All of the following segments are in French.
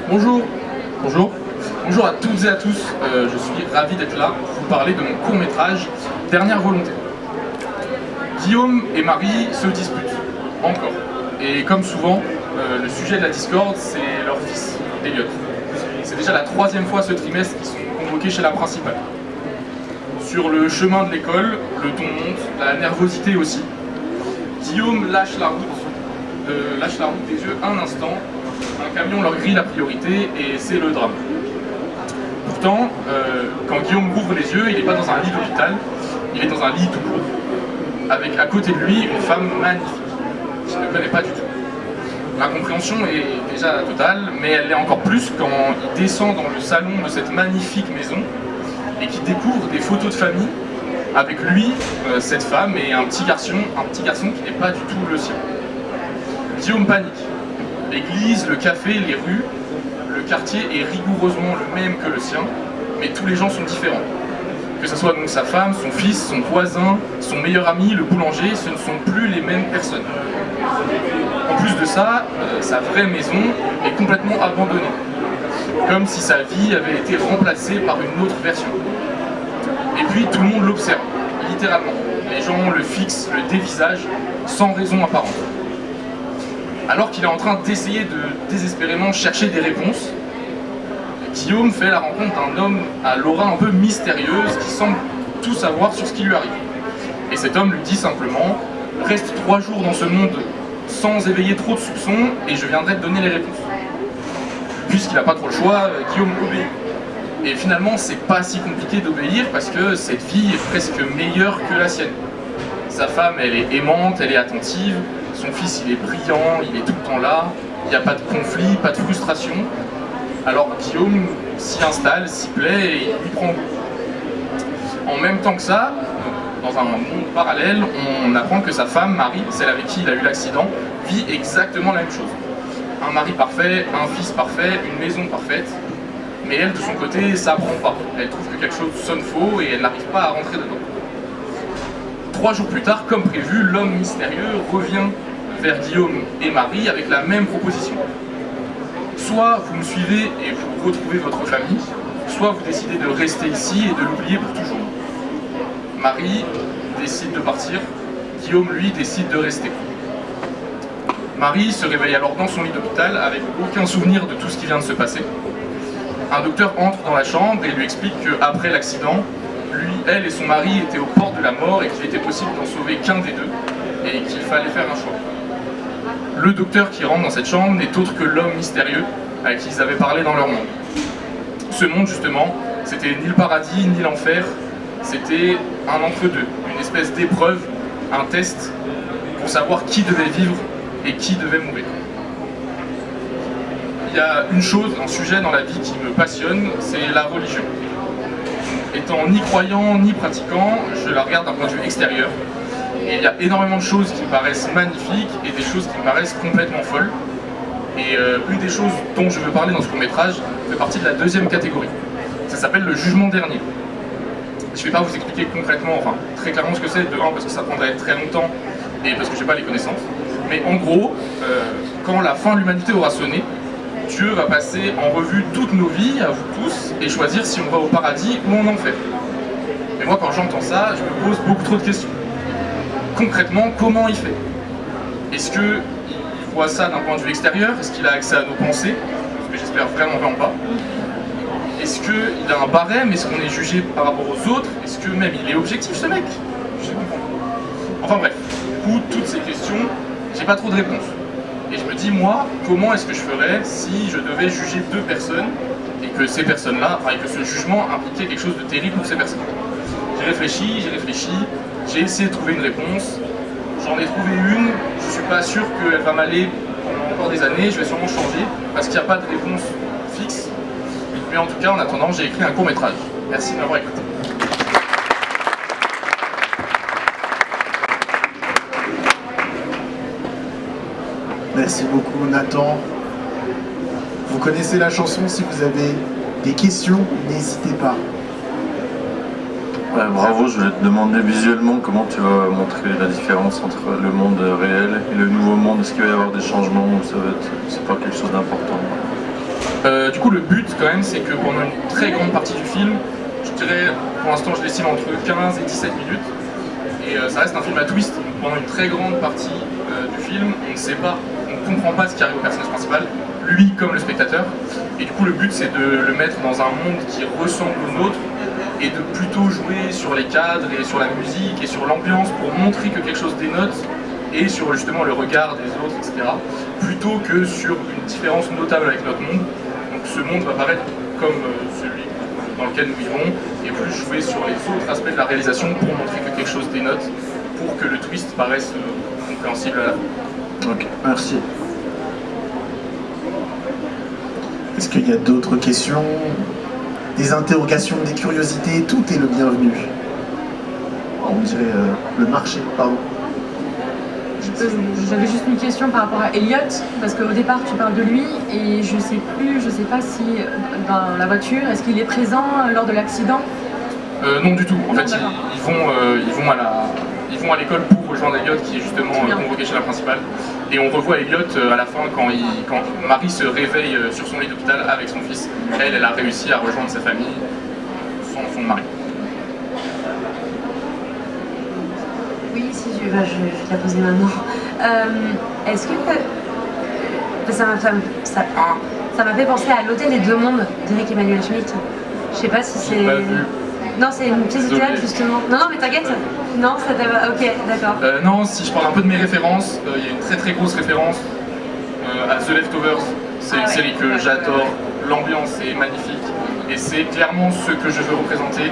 Bonjour, bonjour, bonjour à toutes et à tous, je suis ravi d'être là pour vous parler de mon court-métrage Dernière Volonté. Guillaume et Marie se disputent, encore. Et comme souvent, le sujet de la discorde, c'est leur fils, Elliot. C'est déjà la 3e fois ce trimestre qu'ils sont convoqués chez la principale. Sur le chemin de l'école, le ton monte, la nervosité aussi. Guillaume lâche la route des yeux un instant. Un camion leur grille la priorité et c'est le drame. Pourtant, quand Guillaume ouvre les yeux, il n'est pas dans un lit d'hôpital, il est dans un lit tout court, avec à côté de lui une femme magnifique, qu'il ne connaît pas du tout. L'incompréhension est déjà totale, mais elle l'est encore plus quand il descend dans le salon de cette magnifique maison et qu'il découvre des photos de famille avec lui, cette femme et un petit garçon qui n'est pas du tout le sien. Guillaume panique. L'église, le café, les rues, le quartier est rigoureusement le même que le sien, mais tous les gens sont différents. Que ce soit donc sa femme, son fils, son voisin, son meilleur ami, le boulanger, ce ne sont plus les mêmes personnes. En plus de ça, sa vraie maison est complètement abandonnée, comme si sa vie avait été remplacée par une autre version. Et puis tout le monde l'observe, littéralement. Les gens le fixent, le dévisagent, sans raison apparente. Alors qu'il est en train d'essayer de désespérément chercher des réponses, Guillaume fait la rencontre d'un homme à l'aura un peu mystérieuse qui semble tout savoir sur ce qui lui arrive. Et cet homme lui dit simplement « Reste 3 jours dans ce monde sans éveiller trop de soupçons et je viendrai te donner les réponses. » Puisqu'il n'a pas trop le choix, Guillaume obéit. Et finalement, c'est pas si compliqué d'obéir parce que cette vie est presque meilleure que la sienne. Sa femme, elle est aimante, elle est attentive. Son fils, il est brillant, il est tout le temps là, il n'y a pas de conflit, pas de frustration. Alors Guillaume s'y installe, s'y plaît et il y prend goût. En même temps que ça, dans un monde parallèle, on apprend que sa femme, Marie, celle avec qui il a eu l'accident, vit exactement la même chose. Un mari parfait, un fils parfait, une maison parfaite. Mais elle, de son côté, ça prend pas. Elle trouve que quelque chose sonne faux et elle n'arrive pas à rentrer dedans. 3 jours plus tard, comme prévu, l'homme mystérieux revient vers Guillaume et Marie avec la même proposition. Soit vous me suivez et vous retrouvez votre famille, soit vous décidez de rester ici et de l'oublier pour toujours. Marie décide de partir, Guillaume, lui, décide de rester. Marie se réveille alors dans son lit d'hôpital avec aucun souvenir de tout ce qui vient de se passer. Un docteur entre dans la chambre et lui explique qu'après l'accident, lui, elle et son mari étaient aux portes de la mort et qu'il était possible d'en sauver qu'un des deux et qu'il fallait faire un choix. Le docteur qui rentre dans cette chambre n'est autre que l'homme mystérieux à qui ils avaient parlé dans leur monde. Ce monde, justement, c'était ni le paradis ni l'enfer, c'était un entre-deux, une espèce d'épreuve, un test pour savoir qui devait vivre et qui devait mourir. Il y a une chose, un sujet dans la vie qui me passionne, c'est la religion. Étant ni croyant ni pratiquant, je la regarde d'un point de vue extérieur. Et il y a énormément de choses qui me paraissent magnifiques et des choses qui me paraissent complètement folles. Et une des choses dont je veux parler dans ce court-métrage fait partie de la 2e catégorie. Ça s'appelle le jugement dernier. Je ne vais pas vous expliquer concrètement, enfin très clairement ce que c'est, de 1 parce que ça prendrait très longtemps et parce que je n'ai pas les connaissances. Mais en gros, quand la fin de l'humanité aura sonné, Dieu va passer en revue toutes nos vies, à vous tous, et choisir si on va au paradis ou en enfer. Mais moi, quand j'entends ça, je me pose beaucoup trop de questions. Concrètement, comment il fait? Est-ce qu'il voit ça d'un point de vue extérieur? Est-ce qu'il a accès à nos pensées? Ce que j'espère vraiment pas. Est-ce qu'il a un barème? Est-ce qu'on est jugé par rapport aux autres? Est-ce que même il est objectif, ce mec? Je comprends pas. Enfin bref, du coup, toutes ces questions, j'ai pas trop de réponses. Et je me dis, moi, comment est-ce que je ferais si je devais juger 2 personnes et que ces personnes-là, et que ce jugement impliquait quelque chose de terrible pour ces personnes? J'ai réfléchi, j'ai essayé de trouver une réponse. J'en ai trouvé une, je suis pas sûr qu'elle va m'aller pendant encore des années, je vais sûrement changer, parce qu'il n'y a pas de réponse fixe. Mais en tout cas, en attendant, j'ai écrit un court-métrage. Merci de m'avoir écouté. Merci beaucoup Nathan. Vous connaissez la chanson, si vous avez des questions, n'hésitez pas. Bravo, je voulais te demander visuellement comment tu vas montrer la différence entre le monde réel et le nouveau monde. Est-ce qu'il va y avoir des changements ou ça va être, c'est pas quelque chose d'important? Du coup, le but, quand même, c'est que pendant une très grande partie du film, je dirais, pour l'instant, je l'estime entre 15 et 17 minutes, et ça reste un film à twist. Donc, pendant une très grande partie du film, on ne sait pas, on ne comprend pas ce qui arrive au personnage principal, lui comme le spectateur, et du coup, le but, c'est de le mettre dans un monde qui ressemble au nôtre, et de plutôt jouer sur les cadres et sur la musique et sur l'ambiance pour montrer que quelque chose dénote, et sur justement le regard des autres, etc. Plutôt que sur une différence notable avec notre monde. Donc ce monde va paraître comme celui dans lequel nous vivons, et plus jouer sur les autres aspects de la réalisation pour montrer que quelque chose dénote, pour que le twist paraisse compréhensible à la fin. Ok, merci. Est-ce qu'il y a d'autres questions? Des interrogations, des curiosités, tout est le bienvenu. On dirait le marché, pardon. J'avais juste une question par rapport à Elliot, parce qu'au départ tu parles de lui et je sais pas si dans la voiture, est-ce qu'il est présent lors de l'accident? Non du tout, en Non, fait ils vont à l'école pour rejoindre Elliot qui est justement convoqué chez la principale, et on revoit Elliot à la fin quand Marie se réveille sur son lit d'hôpital avec son fils. Elle a réussi à rejoindre sa famille sans son mari. Oui, si je vais te la poser maintenant. Est-ce que ça m'a fait penser à l'Hôtel des Deux Mondes d'Éric Emmanuel Schmitt. Je sais pas si c'est... Pas vu. Non, c'est une pièce de théâtre justement. Non, mais t'inquiète. Non, ça t'a... Ok, d'accord. Non, si je parle un peu de mes références, il y a une très très grosse référence à The Leftovers. C'est une série que j'adore, l'ambiance est magnifique, et c'est clairement ce que je veux représenter.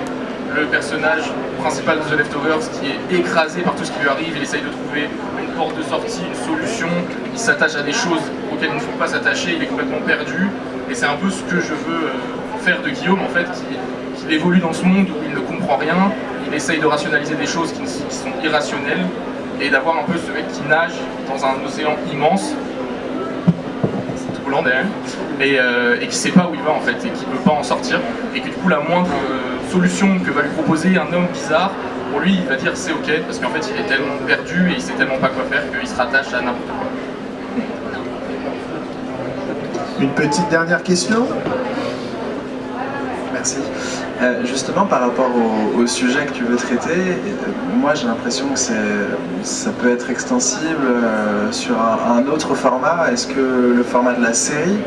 Le personnage principal de The Leftovers qui est écrasé par tout ce qui lui arrive, il essaye de trouver une porte de sortie, une solution, il s'attache à des choses auxquelles il ne faut pas s'attacher, il est complètement perdu, et c'est un peu ce que je veux faire de Guillaume en fait, qu'il évolue dans ce monde où il ne comprend rien, il essaye de rationaliser des choses qui sont irrationnelles, et d'avoir un peu ce mec qui nage dans un océan immense, c'est tout blanc derrière, et qui sait pas où il va en fait, et qui peut pas en sortir, et que du coup la moindre solution que va lui proposer un homme bizarre, pour lui il va dire c'est ok, parce qu'en fait il est tellement perdu et il sait tellement pas quoi faire qu'il se rattache à n'importe quoi. Une petite dernière question? Merci. Justement, par rapport au sujet que tu veux traiter, moi j'ai l'impression que ça peut être extensible sur un autre format. Est-ce que le format de la série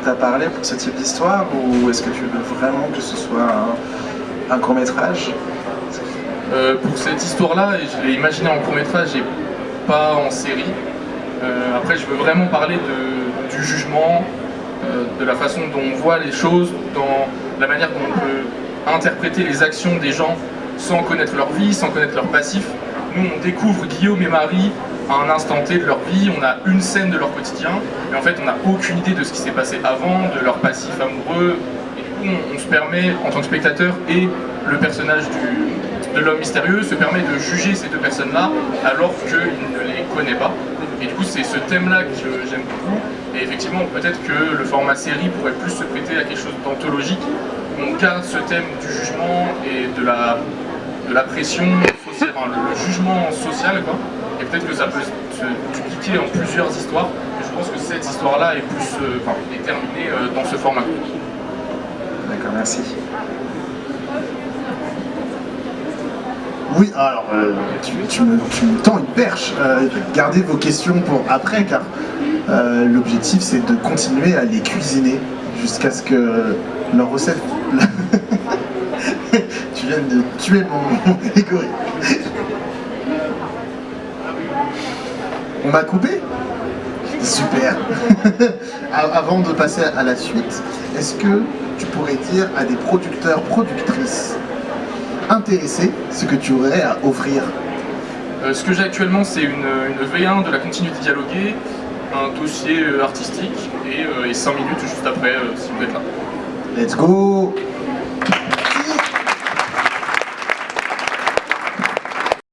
t'a parlé pour ce type d'histoire, ou est-ce que tu veux vraiment que ce soit un court-métrage? Pour cette histoire-là, je l'ai imaginé en court-métrage et pas en série. Après, je veux vraiment parler du jugement, de la façon dont on voit les choses, dans la manière dont on peut interpréter les actions des gens sans connaître leur vie, sans connaître leur passif. Nous, on découvre Guillaume et Marie à un instant T de leur vie, on a une scène de leur quotidien, mais en fait, on n'a aucune idée de ce qui s'est passé avant, de leur passif amoureux, et du coup, on se permet, en tant que spectateur, et le personnage de l'homme mystérieux se permet de juger ces deux personnes-là alors qu'il ne les connaît pas. Et du coup, c'est ce thème-là que j'aime beaucoup. Et effectivement, peut-être que le format série pourrait plus se prêter à quelque chose d'anthologique. On garde ce thème du jugement et de la pression sociale, enfin, le jugement social, quoi. Et peut-être que ça peut se dupliquer en plusieurs histoires. Mais je pense que cette histoire-là est plus, est terminée dans ce format. D'accord, merci. Oui, alors tu me tends une perche. Gardez vos questions pour après, car l'objectif c'est de continuer à les cuisiner jusqu'à ce que leur recette... Tu viens de tuer mon égoré. On m'a coupé? Super. Avant de passer à la suite, est-ce que tu pourrais dire à des producteurs, productrices intéressés ce que tu aurais à offrir? Ce que j'ai actuellement, c'est une V1 de la continuité dialoguée, un dossier artistique et 5 minutes juste après, si vous êtes là. Let's go.